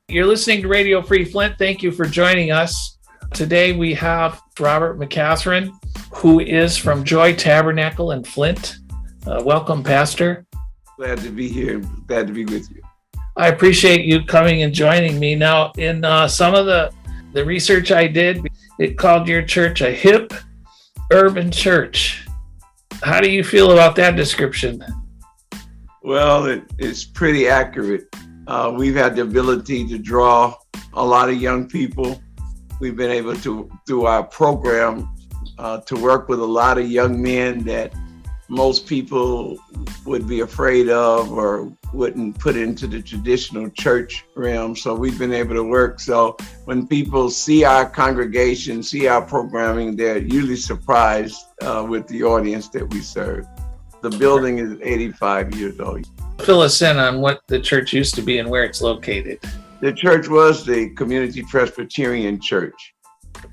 You're listening to Radio Free Flint. Thank you for joining us. Today we have Robert McCathern, who is from Joy Tabernacle in Flint. Welcome, Pastor. Glad to be here. Glad to be with you. I appreciate you coming and joining me. Now, in some of the research I did, it called your church a hip urban church. How do you feel about that description? Well, it's pretty accurate. We've had the ability to draw a lot of young people. We've been able to, through our program, to work with a lot of young men that most people would be afraid of or wouldn't put into the traditional church realm. So we've been able to work. So when people see our congregation, see our programming, they're usually surprised with the audience that we serve. The building is 85 years old. Fill us in on what the church used to be and where it's located. The church was the Community Presbyterian Church.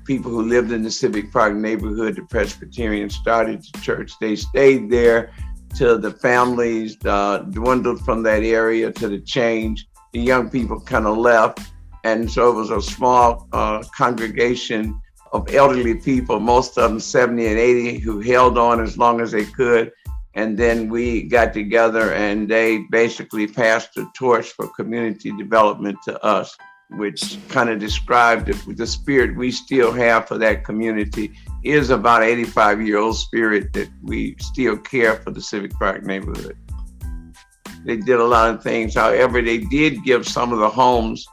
People who lived in the Civic Park neighborhood, the Presbyterians started the church. They stayed there till the families dwindled from that area to the change. The young people kind of left. And so it was a small congregation of elderly people, most of them 70 and 80, who held on as long as they could. And then we got together and they basically passed the torch for community development to us, which kind of described the spirit we still have for that community is about 85-year-old spirit that we still care for the Civic Park neighborhood. They did a lot of things. However, they did give some of the homes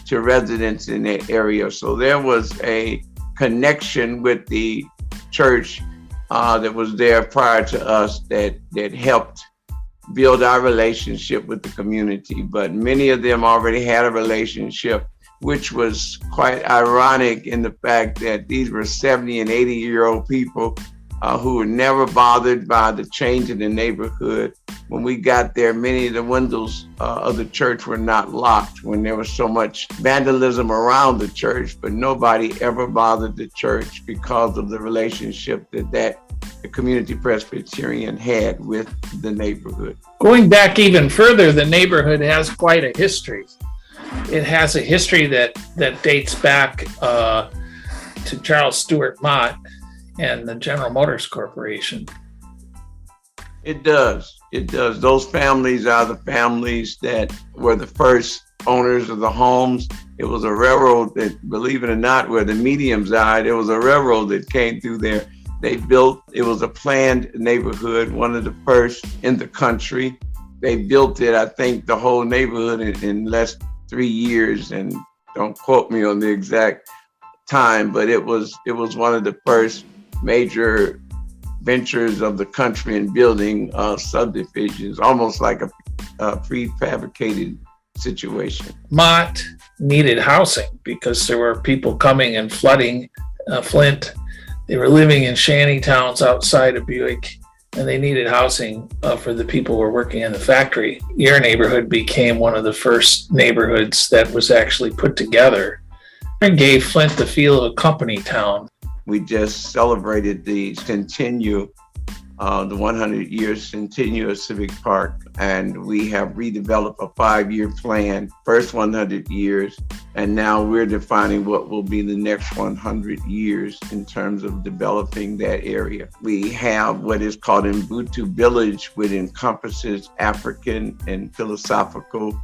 to residents in that area. So there was a connection with the church that was there prior to us that helped build our relationship with the community. But many of them already had a relationship, which was quite ironic in the fact that these were 70 and 80-year-old people who were never bothered by the change in the neighborhood. When we got there, many of the windows of the church were not locked when there was so much vandalism around the church, but nobody ever bothered the church because of the relationship that the Community Presbyterian had with the neighborhood. Going back even further, the neighborhood has quite a history. It has a history that dates back to Charles Stewart Mott and the General Motors Corporation. It does. It does. Those families are the families that were the first owners of the homes. It was a railroad that, believe it or not, where the mediums died, it was a railroad that came through there. They built, it was a planned neighborhood, one of the first in the country. They built it, I think, the whole neighborhood in less than 3 years, and don't quote me on the exact time, but it was one of the first major ventures of the country in building subdivisions, almost like a prefabricated situation. Mott needed housing because there were people coming and flooding Flint. They were living in shanty towns outside of Buick, and they needed housing for the people who were working in the factory. Your neighborhood became one of the first neighborhoods that was actually put together and gave Flint the feel of a company town. We just celebrated the centennial, the 100 years centennial of Civic Park, and we have redeveloped a 5-year plan, first 100 years, and now we're defining what will be the next 100 years in terms of developing that area. We have what is called Ubuntu Village, which encompasses African and philosophical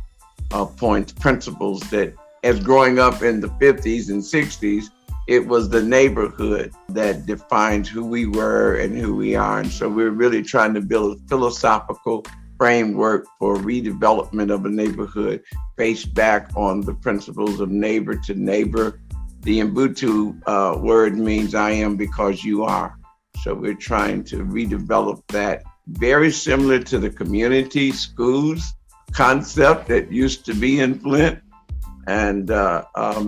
principles that, as growing up in the 50s and 60s, it was the neighborhood that defined who we were and who we are. And so we're really trying to build a philosophical framework for redevelopment of a neighborhood based back on the principles of neighbor to neighbor. The Ubuntu word means I am because you are. So we're trying to redevelop that, very similar to the community schools concept that used to be in Flint, and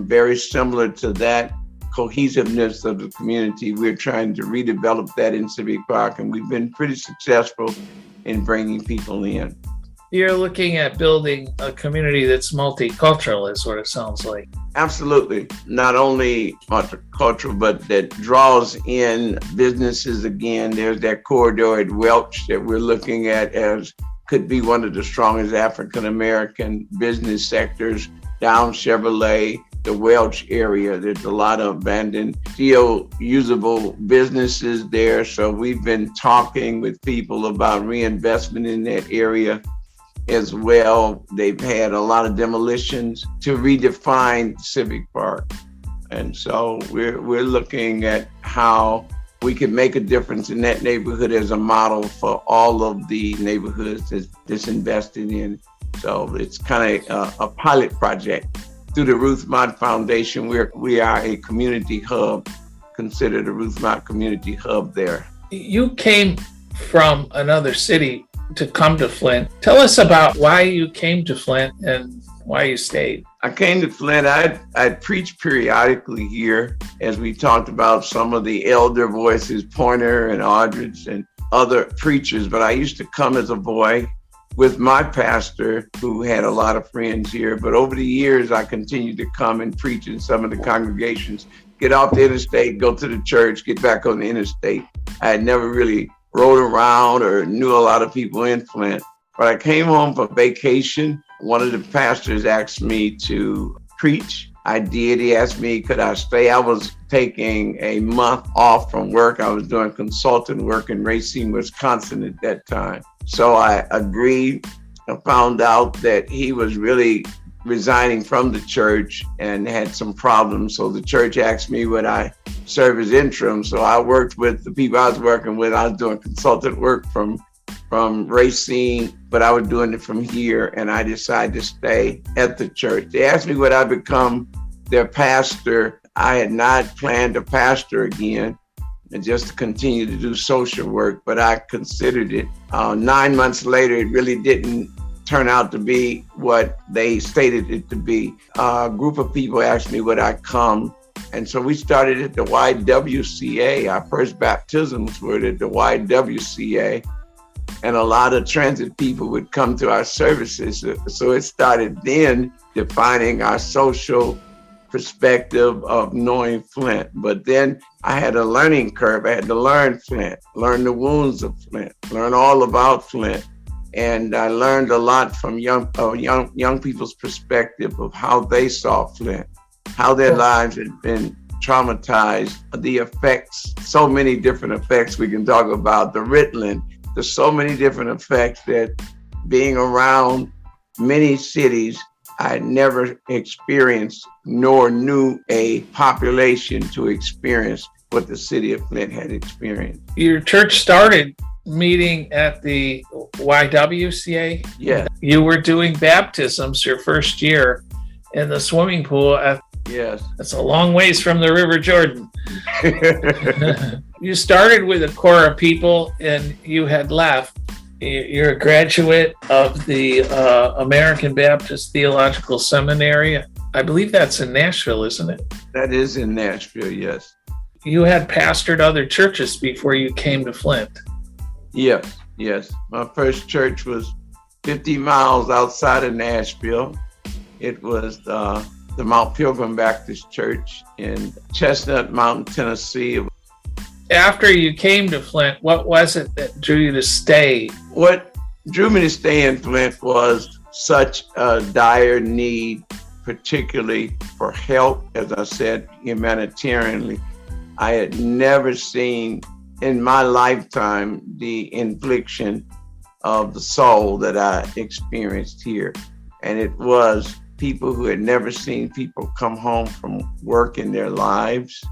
very similar to that cohesiveness of the community. We're trying to redevelop that in Civic Park, and we've been pretty successful in bringing people in. You're looking at building a community that's multicultural, is what it sounds like. Absolutely. Not only multicultural, but that draws in businesses again. There's that corridor at Welch that we're looking at as could be one of the strongest African-American business sectors down Chevrolet, the Welch area. There's a lot of abandoned, still usable businesses there. So we've been talking with people about reinvestment in that area as well. They've had a lot of demolitions to redefine Civic Park. And so we're looking at how we can make a difference in that neighborhood as a model for all of the neighborhoods that's invested in. So it's kind of a pilot project. Through the Ruth Mott Foundation, we are a community hub, considered a Ruth Mott community hub there. You came from another city to come to Flint. Tell us about why you came to Flint and why you stayed. I came to Flint. I'd preached periodically here, as we talked about some of the elder voices, Pointer and Aldridge and other preachers, but I used to come as a boy with my pastor, who had a lot of friends here. But over the years, I continued to come and preach in some of the congregations, get off the interstate, go to the church, get back on the interstate. I had never really rode around or knew a lot of people in Flint. But I came home for vacation. One of the pastors asked me to preach. I did. He asked me, could I stay? I was taking a month off from work. I was doing consultant work in Racine, Wisconsin at that time. So I agreed. I found out that he was really resigning from the church and had some problems. So the church asked me would I serve as interim. So I worked with the people I was working with. I was doing consultant work from Racine, but I was doing it from here, and I decided to stay at the church. They asked me would I become their pastor. I had not planned to pastor again and just to continue to do social work, but I considered it. 9 months later, it really didn't turn out to be what they stated it to be. A group of people asked me would I come, and so we started at the YWCA. Our first baptisms were at the YWCA. And a lot of transit people would come to our services. So it started then defining our social perspective of knowing Flint. But then I had a learning curve. I had to learn Flint, learn the wounds of Flint, learn all about Flint. And I learned a lot from young people's perspective of how they saw Flint, how their lives had been traumatized, the effects, so many different effects we can talk about, the Ritalin. There's so many different effects that being around many cities, I never experienced nor knew a population to experience what the city of Flint had experienced. Your church started meeting at the YWCA? Yes. You were doing baptisms your first year in the swimming pool. Yes. That's a long ways from the River Jordan. You started with a core of people and you had left. You're a graduate of the American Baptist Theological Seminary. I believe that's in Nashville, isn't it? That is in Nashville, yes. You had pastored other churches before you came to Flint. Yes. My first church was 50 miles outside of Nashville. It was the Mount Pilgrim Baptist Church in Chestnut Mountain, Tennessee. After you came to Flint, what was it that drew you to stay? What drew me to stay in Flint was such a dire need, particularly for help, as I said, humanitarianly. I had never seen in my lifetime the infliction of the soul that I experienced here. And it was people who had never seen people come home from work in their lives.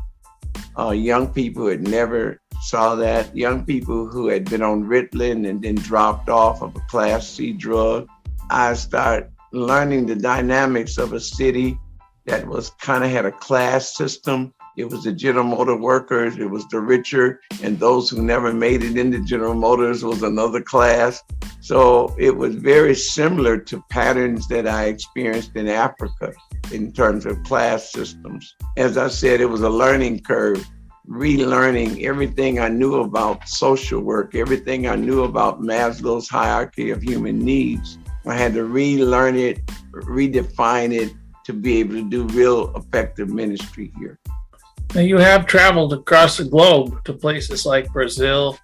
Young people who had never saw that. Young people who had been on Ritalin and then dropped off of a Class C drug. I started learning the dynamics of a city that was kind of had a class system. It was the General Motor workers, it was the richer, and those who never made it into General Motors was another class. So it was very similar to patterns that I experienced in Africa in terms of class systems. As I said, it was a learning curve, relearning everything I knew about social work, everything I knew about Maslow's hierarchy of human needs. I had to relearn it, redefine it to be able to do real effective ministry here. Now, you have traveled across the globe to places like Brazil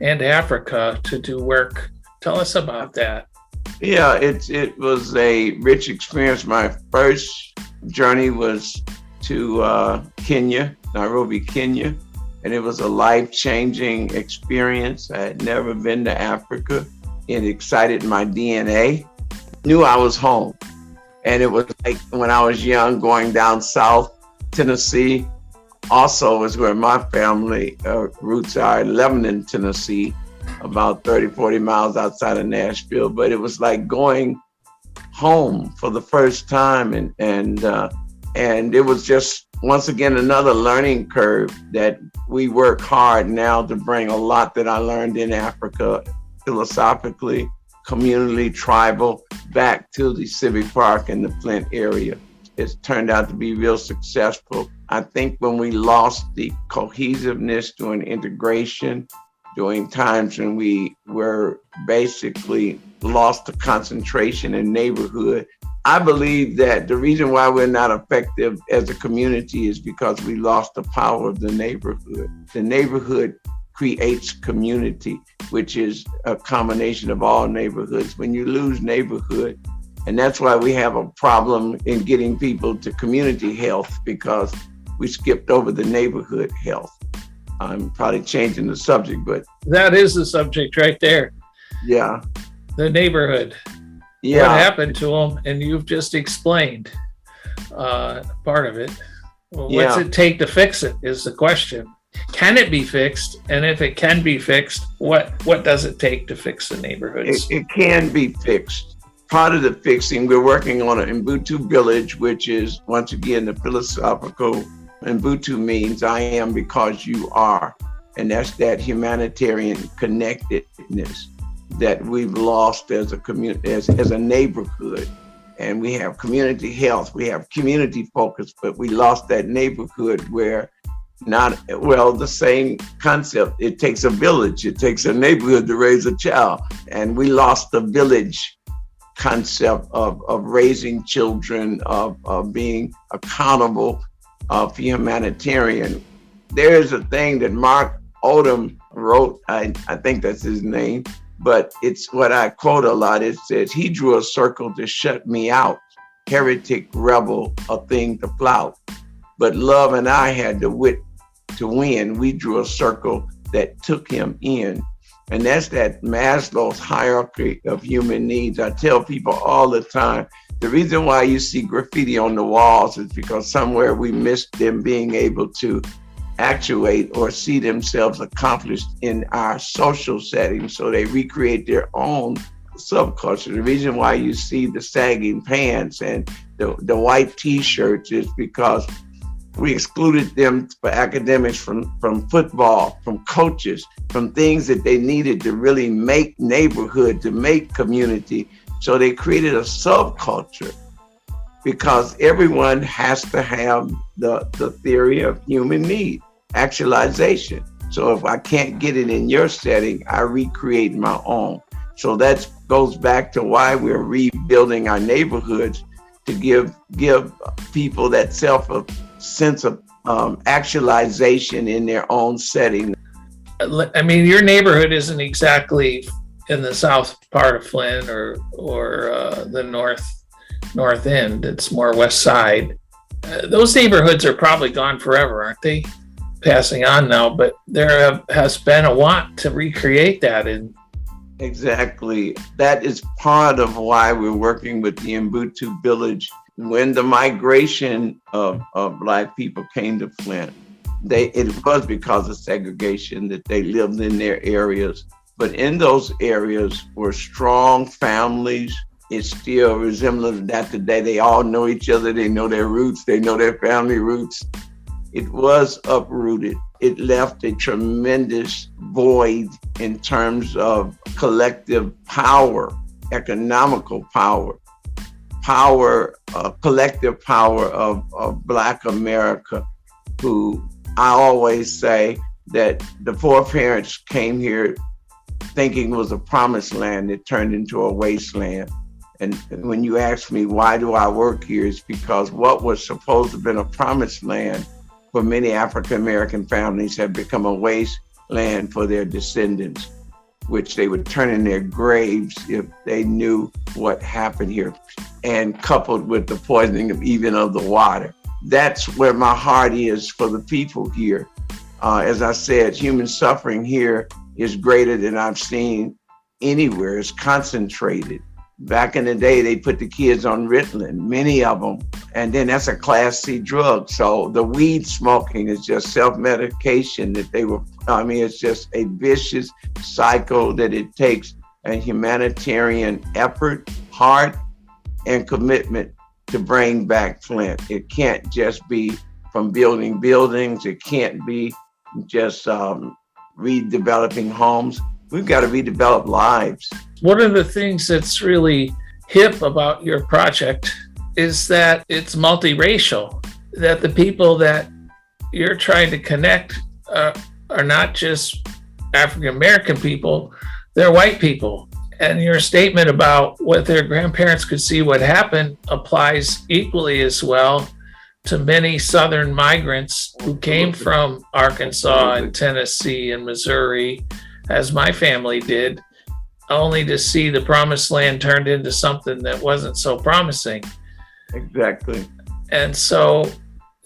and Africa to do work. Tell us about that. Yeah, it was a rich experience. My first journey was to Kenya, Nairobi, Kenya, and it was a life-changing experience. I had never been to Africa. It excited my DNA. Knew I was home. And it was like when I was young, going down south Tennessee, also is where my family roots are, in Lebanon, Tennessee, about 30, 40 miles outside of Nashville. But it was like going home for the first time. And it was just, once again, another learning curve that we work hard now to bring a lot that I learned in Africa, philosophically, communally, tribal, back to the Civic Park in the Flint area. It's turned out to be real successful. I think when we lost the cohesiveness during integration, during times when we were basically lost the concentration in neighborhood, I believe that the reason why we're not effective as a community is because we lost the power of the neighborhood. The neighborhood creates community, which is a combination of all neighborhoods. When you lose neighborhood, and that's why we have a problem in getting people to community health, because we skipped over the neighborhood health. I'm probably changing the subject, but that is the subject right there. Yeah. The neighborhood. Yeah. What happened to them? And you've just explained part of it. Well, what's it take to fix it is the question. Can it be fixed? And if it can be fixed, what does it take to fix the neighborhoods? It can be fixed. Part of the fixing, we're working on an Ubuntu village, which is, once again, the philosophical. Ubuntu means I am because you are. And that's that humanitarian connectedness that we've lost as a community, as a neighborhood. And we have community health, we have community focus, but we lost that neighborhood where the same concept. It takes a village, it takes a neighborhood to raise a child. And we lost the village concept of raising children, of being accountable, of humanitarian. There's a thing that Mark Odom wrote, I think that's his name, but it's what I quote a lot. It says, he drew a circle to shut me out, heretic, rebel, a thing to flout. But love and I had the wit to win. We drew a circle that took him in. And that's that Maslow's hierarchy of human needs. I tell people all the time, the reason why you see graffiti on the walls is because somewhere we missed them being able to actuate or see themselves accomplished in our social setting. So they recreate their own subculture. The reason why you see the sagging pants and the white t-shirts is because we excluded them for academics from football, from coaches, from things that they needed to really make neighborhood, to make community. So they created a subculture because everyone has to have the theory of human need, actualization. So if I can't get it in your setting, I recreate my own. So that goes back to why we're rebuilding our neighborhoods, to give people that sense of actualization in their own setting. I mean, your neighborhood isn't exactly in the south part of Flint or the north end. It's more west side. Those neighborhoods are probably gone forever, aren't they? Passing on now, but there has been a want to recreate that. Exactly. That is part of why we're working with the Ubuntu village. When the migration of Black people came to Flint, it was because of segregation that they lived in their areas. But in those areas were strong families. It's still resemblant of that today. They all know each other. They know their roots. They know their family roots. It was uprooted. It left a tremendous void in terms of collective power, economical power, collective power of Black America, who I always say that the foreparents came here thinking it was a promised land that turned into a wasteland. And when you ask me, why do I work here? It's because what was supposed to have been a promised land for many African American families have become a wasteland for their descendants. which they would turn in their graves if they knew what happened here, and coupled with the poisoning of even of the water. That's where my heart is for the people here. As I said, human suffering here is greater than I've seen anywhere. It's concentrated. Back in the day, they put the kids on Ritalin, many of them, and then that's a Class C drug. So the weed smoking is just self-medication that it's just a vicious cycle that it takes a humanitarian effort, heart, and commitment to bring back Flint. It can't just be from building buildings. It can't be just redeveloping homes. We've got to redevelop lives. One of the things that's really hip about your project is that it's multiracial, that the people that you're trying to connect are not just African-American people, they're white people. And your statement about what their grandparents could see what happened applies equally as well to many Southern migrants who came from Arkansas and Tennessee and Missouri, as my family did, only to see the promised land turned into something that wasn't so promising. Exactly. And so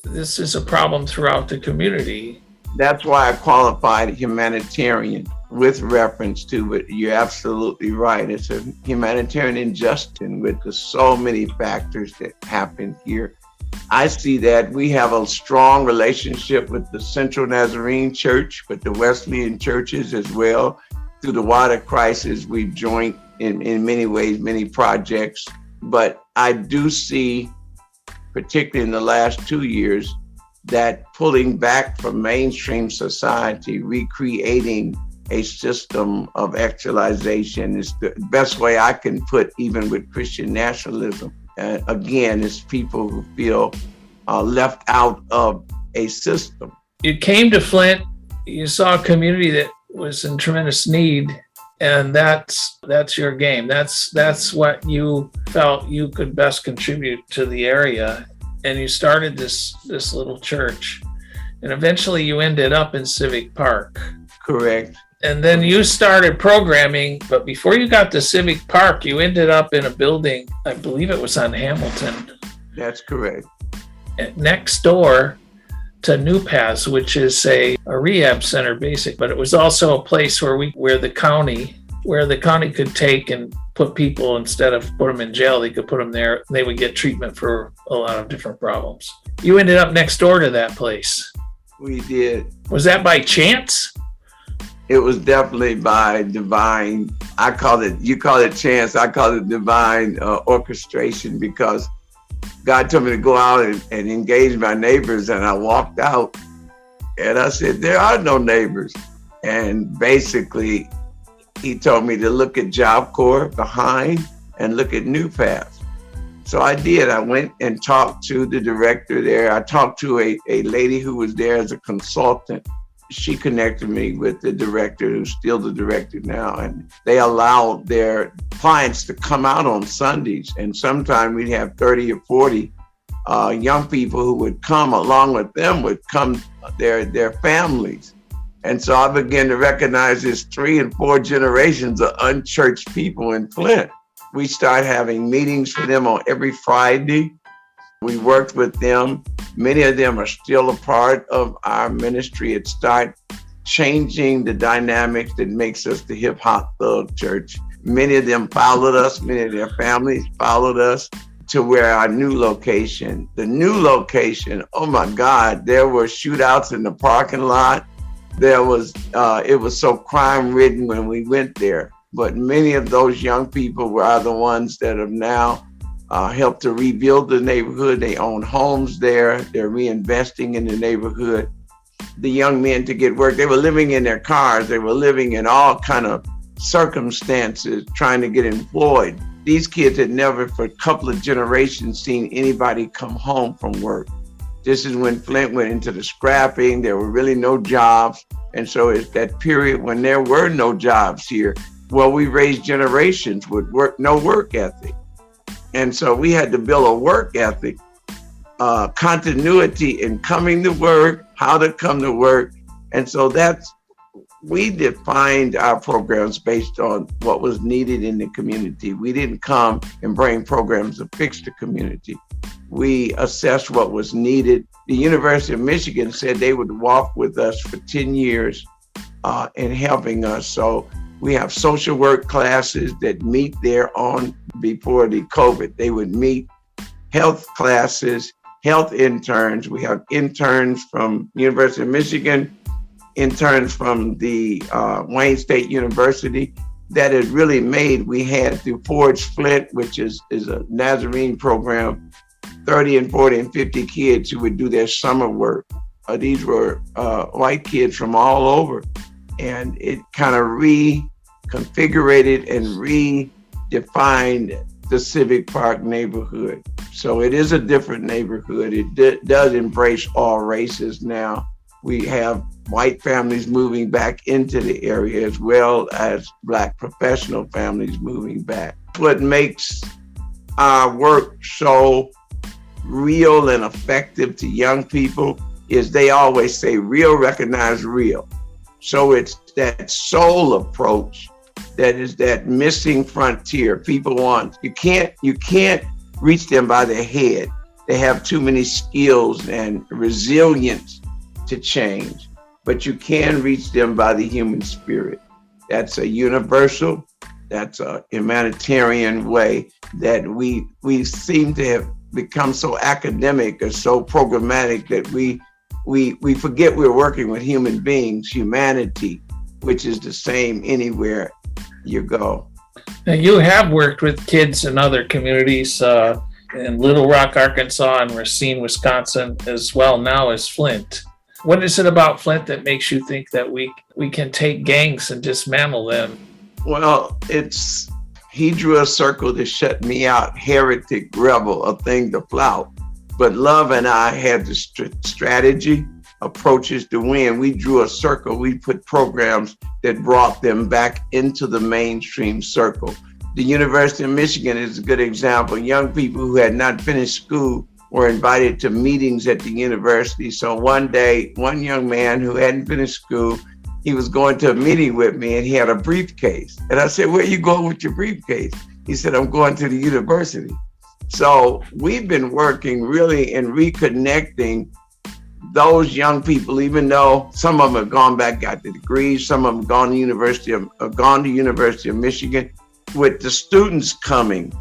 this is a problem throughout the community. That's why I qualified humanitarian with reference to it. You're absolutely right. It's a humanitarian injustice with so many factors that happen here. I see that we have a strong relationship with the Central Nazarene Church, with the Wesleyan churches as well. Through the water crisis, we've joined in many ways, many projects. But I do see, particularly in the last 2 years, that pulling back from mainstream society, recreating a system of actualization is the best way I can put, even with Christian nationalism. Again, it's people who feel left out of a system. You came to Flint, you saw a community that was in tremendous need, and that's your game. That's what you felt you could best contribute to the area. And you started this little church, and eventually you ended up in Civic Park. Correct. And then you started programming, but before you got to Civic Park, you ended up in a building, I believe it was on Hamilton. That's correct. Next door to New Paths, which is a rehab center, but it was also a place where the county could take and put people, instead of put them in jail, they could put them there. They would get treatment for a lot of different problems. You ended up next door to that place. We did. Was that by chance? It was definitely by divine. You call it chance, I call it divine orchestration, because God told me to go out and engage my neighbors, and I walked out and I said, there are no neighbors. And basically, he told me to look at Job Corps behind and look at New Paths. So I did. I went and talked to the director there. I talked to a lady who was there as a consultant. She connected me with the director, who's still the director now, and they allowed their clients to come out on Sundays. And sometimes we'd have 30 or 40 young people who would come. Along with them would come their families. And so I began to recognize there's 3 and 4 generations of unchurched people in Flint. We started having meetings for them on every Friday. We worked with them. Many of them are still a part of our ministry. It started changing the dynamics that makes us the hip hop thug church. Many of them followed us. Many of their families followed us to where our new location, oh my God, there were shootouts in the parking lot. It was so crime ridden when we went there. But many of those young people are the ones that have now helped to rebuild the neighborhood. They own homes there. They're reinvesting in the neighborhood. The young men to get work, they were living in their cars. They were living in all kind of circumstances, trying to get employed. These kids had never, for a couple of generations, seen anybody come home from work. This is when Flint went into the scrapping. There were really no jobs. And so it's that period when there were no jobs here. Well, we raised generations with no work ethic. And so we had to build a work ethic, continuity in coming to work, how to come to work. And so that's we defined our programs based on what was needed in the community. We didn't come and bring programs to fix the community. We assessed what was needed. The University of Michigan said they would walk with us for 10 years in helping us. So we have social work classes that meet there on before the COVID. They would meet health classes, health interns. We have interns from University of Michigan, interns from the Wayne State University. That has really made, we had through Forge Flint, which is a Nazarene program, 30 and 40 and 50 kids who would do their summer work. These were white kids from all over. And it kind of reconfigured and redefined the Civic Park neighborhood. So it is a different neighborhood. It does embrace all races now. We have white families moving back into the area as well as Black professional families moving back. What makes our work so real and effective to young people is they always say real recognize real. So it's that soul approach that is that missing frontier people want. You can't reach them by their head. They have too many skills and resilience to change, but you can reach them by the human spirit. That's a universal, that's a humanitarian way that we seem to have become so academic or so programmatic that we forget we're working with human beings, humanity, which is the same anywhere you go. Now, you have worked with kids in other communities in Little Rock, Arkansas, and Racine, Wisconsin, as well now as Flint. What is it about Flint that makes you think that we can take gangs and dismantle them? Well, he drew a circle to shut me out, heretic, rebel, a thing to flout. But Love and I had the strategy, approaches to win. We drew a circle. We put programs that brought them back into the mainstream circle. The University of Michigan is a good example. Young people who had not finished school were invited to meetings at the university. So one day, one young man who hadn't finished school, he was going to a meeting with me and he had a briefcase. And I said, where are you going with your briefcase? He said, I'm going to the university. So we've been working really in reconnecting those young people, even though some of them have gone back, got the degrees, some of them gone to University of Michigan, with the students coming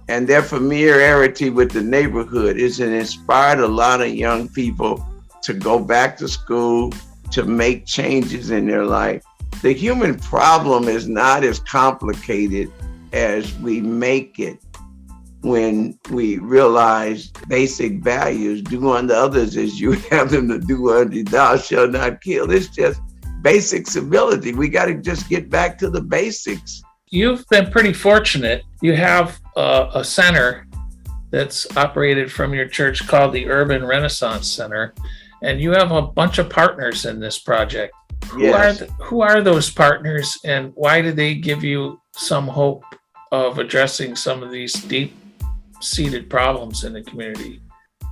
and their familiarity with the neighborhood has inspired a lot of young people to go back to school, to make changes in their life. The human problem is not as complicated as we make it when we realize basic values. Do unto others as you have them to do unto thou shalt not kill. It's just basic civility. We got to just get back to the basics. You've been pretty fortunate. You have a center that's operated from your church called the Urban Renaissance Center, and you have a bunch of partners in this project. Yes. Who are those partners, and why do they give you some hope of addressing some of these deep-seated problems in the community?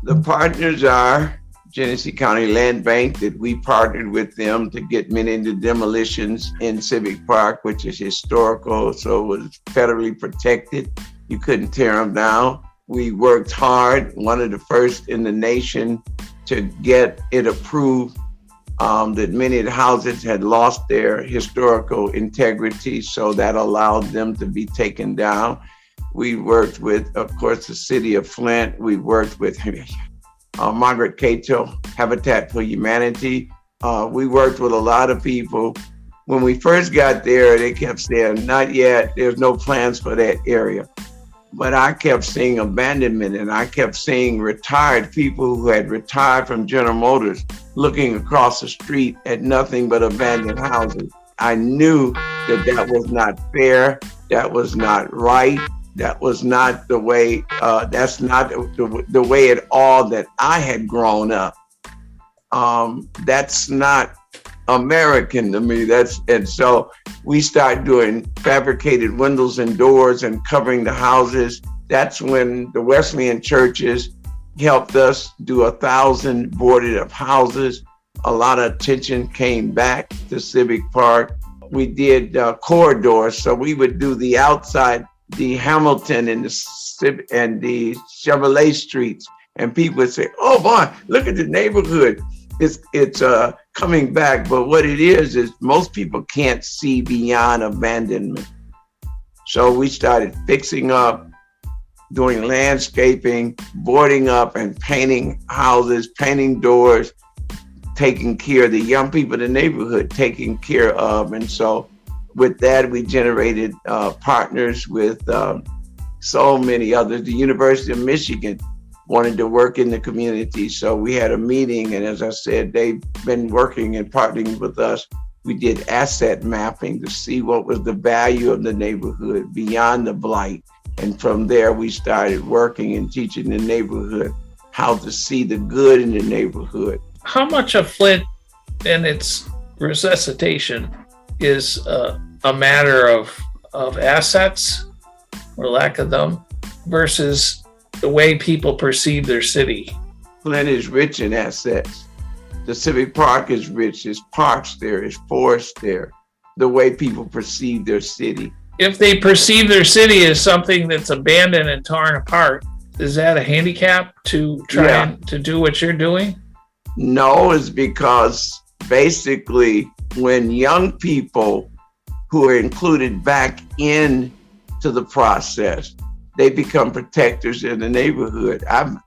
The partners are Genesee County Land Bank, that we partnered with them to get many of the demolitions in Civic Park, which is historical, so it was federally protected. You couldn't tear them down. We worked hard, one of the first in the nation to get it approved, that many of the houses had lost their historical integrity, so that allowed them to be taken down. We worked with, of course, the city of Flint. We worked with Margaret Cato, Habitat for Humanity. We worked with a lot of people. When we first got there, they kept saying, not yet, there's no plans for that area. But I kept seeing abandonment, and I kept seeing retired people who had retired from General Motors looking across the street at nothing but abandoned houses. I knew that that was not fair, that was not right, that was not the way, that's not the way at all that I had grown up. That's not American to me. And so we started doing fabricated windows and doors and covering the houses. That's when the Wesleyan churches helped us do 1,000 boarded up houses. a lot of attention came back to Civic Park. We did corridors, so we would do the outside, the Hamilton and the Chevrolet streets, and people would say, "Oh boy, look at the neighborhood. It's coming back." But what it is most people can't see beyond abandonment. So we started fixing up, doing landscaping, boarding up and painting houses, painting doors, taking care of the young people in the neighborhood, taking care of. And so with that, we generated partners with so many others. The University of Michigan wanted to work in the community. So we had a meeting, and as I said, they've been working and partnering with us. We did asset mapping to see what was the value of the neighborhood beyond the blight. And from there, we started working and teaching the neighborhood how to see the good in the neighborhood. How much of Flint and its resuscitation is a matter of assets or lack of them versus the way people perceive their city? Flint is rich in assets. The Civic Park is rich. There's parks there, there's forests there. The way people perceive their city. If they perceive their city as something that's abandoned and torn apart, is that a handicap to try to do what you're doing? No, it's because basically when young people who are included back into the process, they become protectors in the neighborhood.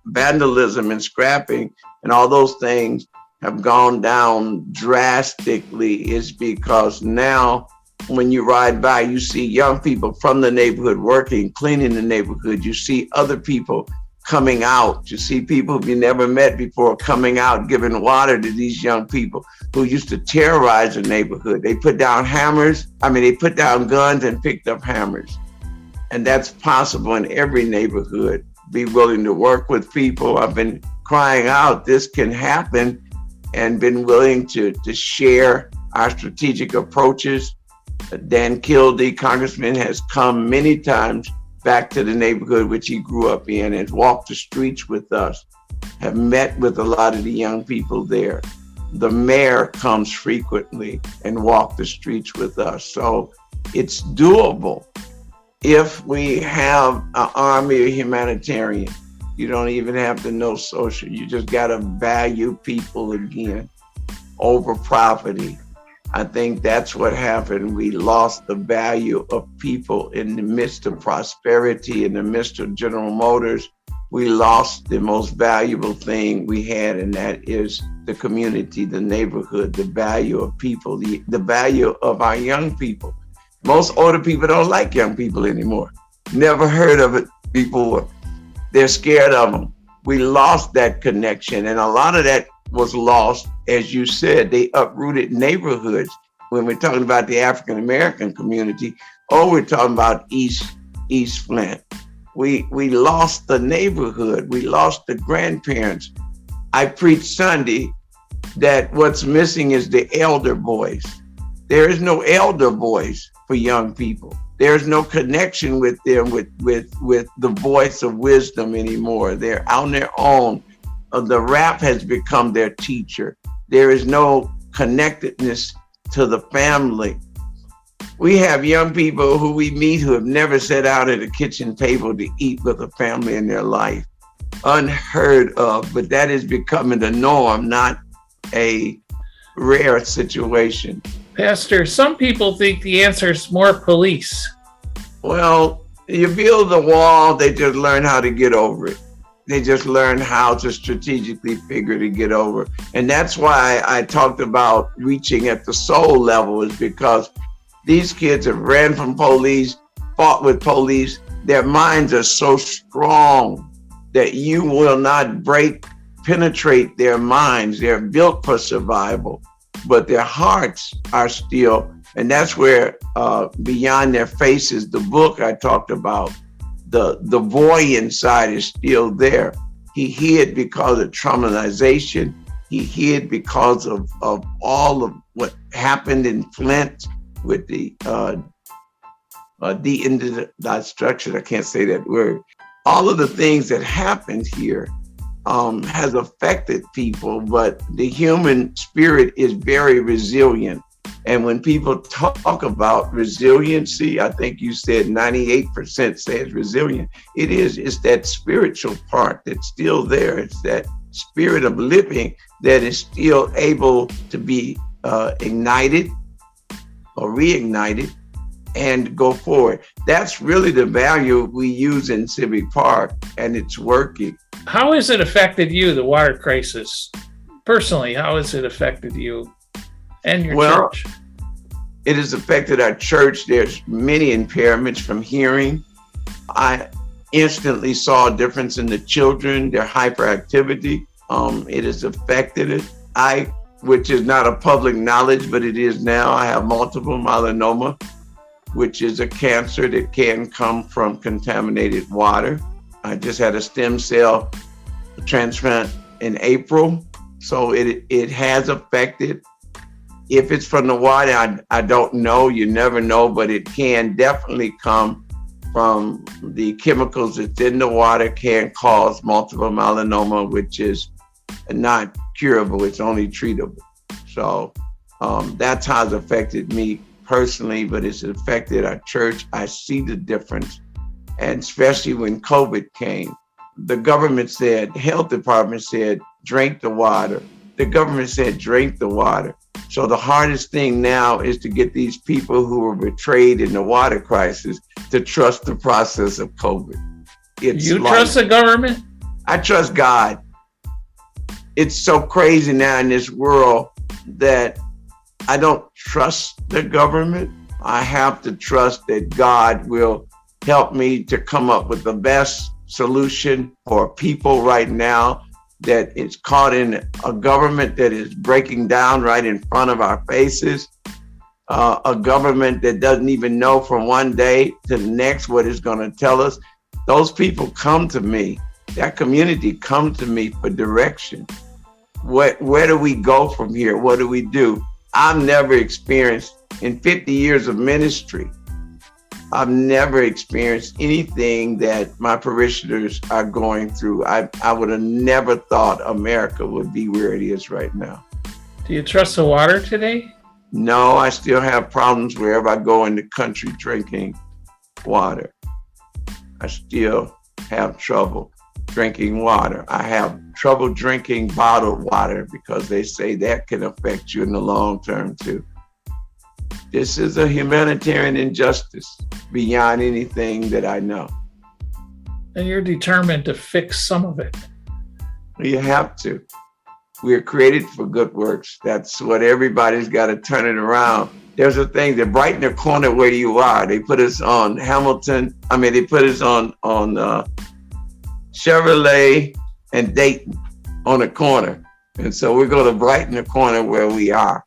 Vandalism and scrapping and all those things have gone down drastically. Is because now when you ride by, you see young people from the neighborhood working, cleaning the neighborhood. You see other people coming out. You see people who you never met before coming out, giving water to these young people who used to terrorize the neighborhood. They put down they put down guns and picked up hammers. And that's possible in every neighborhood. Be willing to work with people. I've been crying out, this can happen, and been willing to share our strategic approaches. Dan Kildee, Congressman, has come many times back to the neighborhood which he grew up in and walked the streets with us, have met with a lot of the young people there. The mayor comes frequently and walks the streets with us. So it's doable if we have an army of humanitarians. You don't even have to know social. You just got to value people again over property. I think that's what happened. We lost the value of people in the midst of prosperity, in the midst of General Motors. We lost the most valuable thing we had, and that is the community, the neighborhood, the value of people, the value of our young people. Most older people don't like young people anymore. Never heard of it before. They're scared of them. We lost that connection, and a lot of that was lost. As you said, they uprooted neighborhoods. When we're talking about the African American community, we're talking about East Flint. We lost the neighborhood. We lost the grandparents. I preached Sunday that what's missing is the elder voice. There is no elder voice for young people. There's no connection with them with the voice of wisdom anymore. They're on their own. The rap has become their teacher. There is no connectedness to the family. We have young people who we meet who have never sat out at a kitchen table to eat with a family in their life. Unheard of, but that is becoming the norm, not a rare situation. Pastor, some people think the answer is more police. Well, you build the wall, they just learn how to get over it. They just learn how to strategically figure to get over. And that's why I talked about reaching at the soul level, is because these kids have ran from police, fought with police. Their minds are so strong that you will not penetrate their minds. They're built for survival, but their hearts are still, and that's where Beyond Their Faces, the book I talked about, the boy inside is still there. He hid because of traumatization. He hid because of all of what happened in Flint with the destruction. I can't say that word. All of the things that happened here, has affected people, but the human spirit is very resilient. And when people talk about resiliency, I think you said 98% says resilient. It is, it's that spiritual part that's still there. It's that spirit of living that is still able to be ignited or reignited and go forward. That's really the value we use in Civic Park, and it's working. How has it affected you, the water crisis? Personally, how has it affected you and your church? It has affected our church. There's many impairments from hearing. I instantly saw a difference in the children, their hyperactivity. It has affected it. Which is not a public knowledge, but it is now, I have multiple myeloma, which is a cancer that can come from contaminated water. I just had a stem cell transplant in April. So it has affected. If it's from the water, I don't know, you never know, but it can definitely come from the chemicals that's in the water, can cause multiple myeloma, which is not curable, it's only treatable. So that's how it's affected me personally, but it's affected our church. I see the difference. And especially when COVID came, the government said, health department said, drink the water. The government said, drink the water. So the hardest thing now is to get these people who were betrayed in the water crisis to trust the process of COVID. Trust the government? I trust God. It's so crazy now in this world that I don't trust the government. I have to trust that God will help me to come up with the best solution for people right now that is caught in a government that is breaking down right in front of our faces, a government that doesn't even know from one day to the next what it's going to tell us. Those people come to me, that community come to me for direction. Where do we go from here? What do we do? I've never experienced, in 50 years of ministry, I've never experienced anything that my parishioners are going through. I would have never thought America would be where it is right now. Do you trust the water today? No, I still have problems wherever I go in the country drinking water. I still have trouble drinking water. I have trouble drinking bottled water because they say that can affect you in the long term too. This is a humanitarian injustice beyond anything that I know. And you're determined to fix some of it. You have to. We are created for good works. That's what everybody's got to turn it around. There's a thing that brighten the corner where you are. They put us on they put us on Chevrolet and Dayton on the corner. And so we're going to brighten the corner where we are.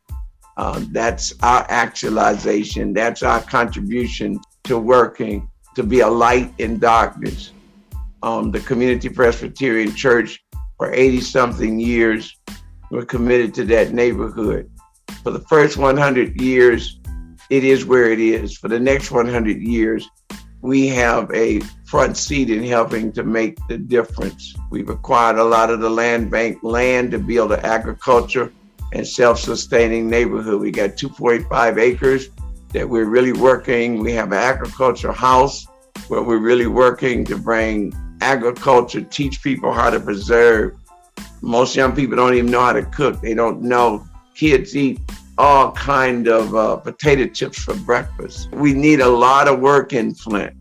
That's our actualization. That's our contribution to working to be a light in darkness. The Community Presbyterian Church for 80-something years, we're committed to that neighborhood. For the first 100 years, it is where it is. For the next 100 years, we have a front seat in helping to make the difference. We've acquired a lot of the land bank land to build an agriculture and self-sustaining neighborhood. We got 2.5 acres that we're really working. We have an agriculture house where we're really working to bring agriculture, teach people how to preserve. Most young people don't even know how to cook. They don't know. Kids eat all kind of potato chips for breakfast. We need a lot of work in Flint.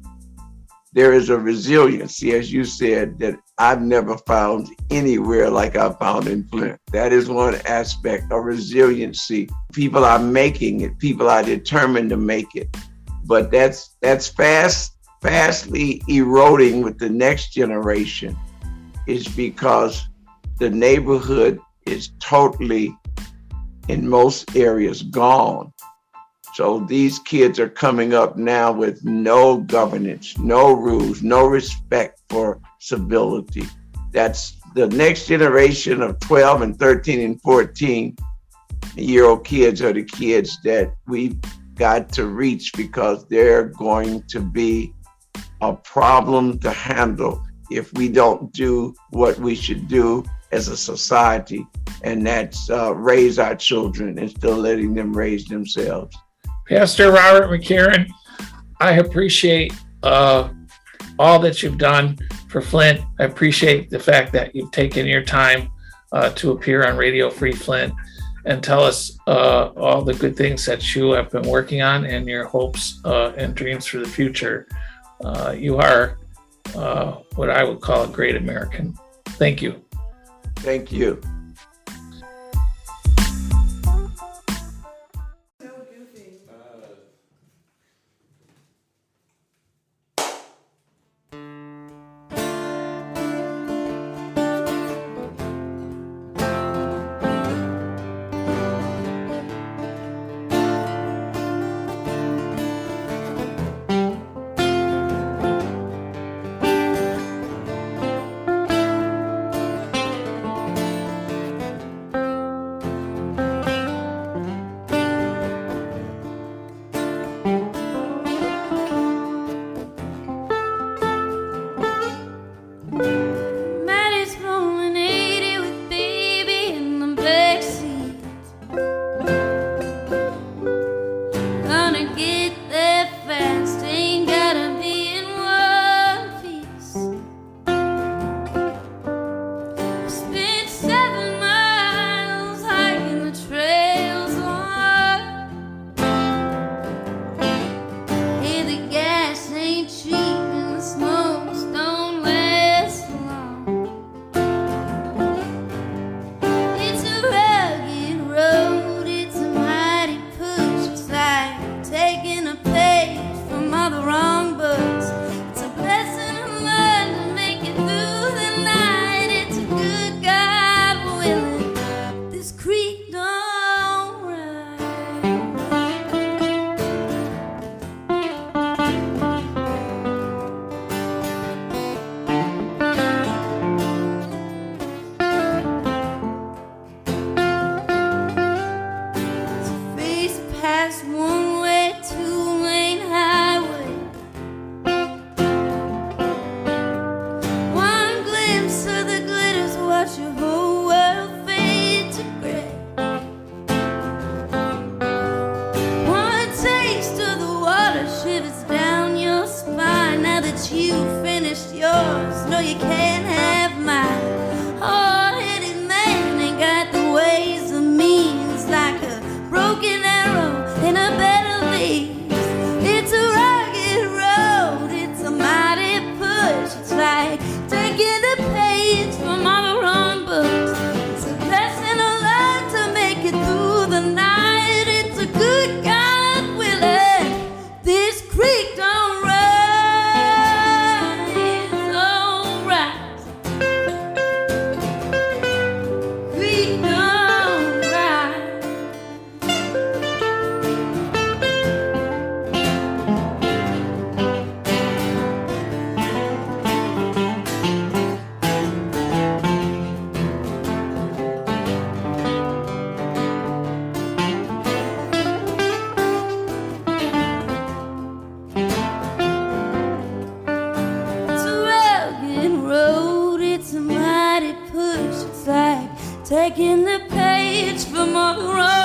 There is a resiliency, as you said, that I've never found anywhere like I found in Flint. That is one aspect of resiliency. People are making it. People are determined to make it. But that's fastly eroding with the next generation. Is because the neighborhood is totally, in most areas, gone. So these kids are coming up now with no governance, no rules, no respect for civility. That's the next generation of 12 and 13 and 14-year-old kids are the kids that we've got to reach because they're going to be a problem to handle if we don't do what we should do as a society, and that's raise our children instead of letting them raise themselves. Pastor Robert McCathern, I appreciate all that you've done for Flint. I appreciate the fact that you've taken your time to appear on Radio Free Flint and tell us all the good things that you have been working on and your hopes and dreams for the future. You are what I would call a great American. Thank you. Thank you. Taking the page from all the wrong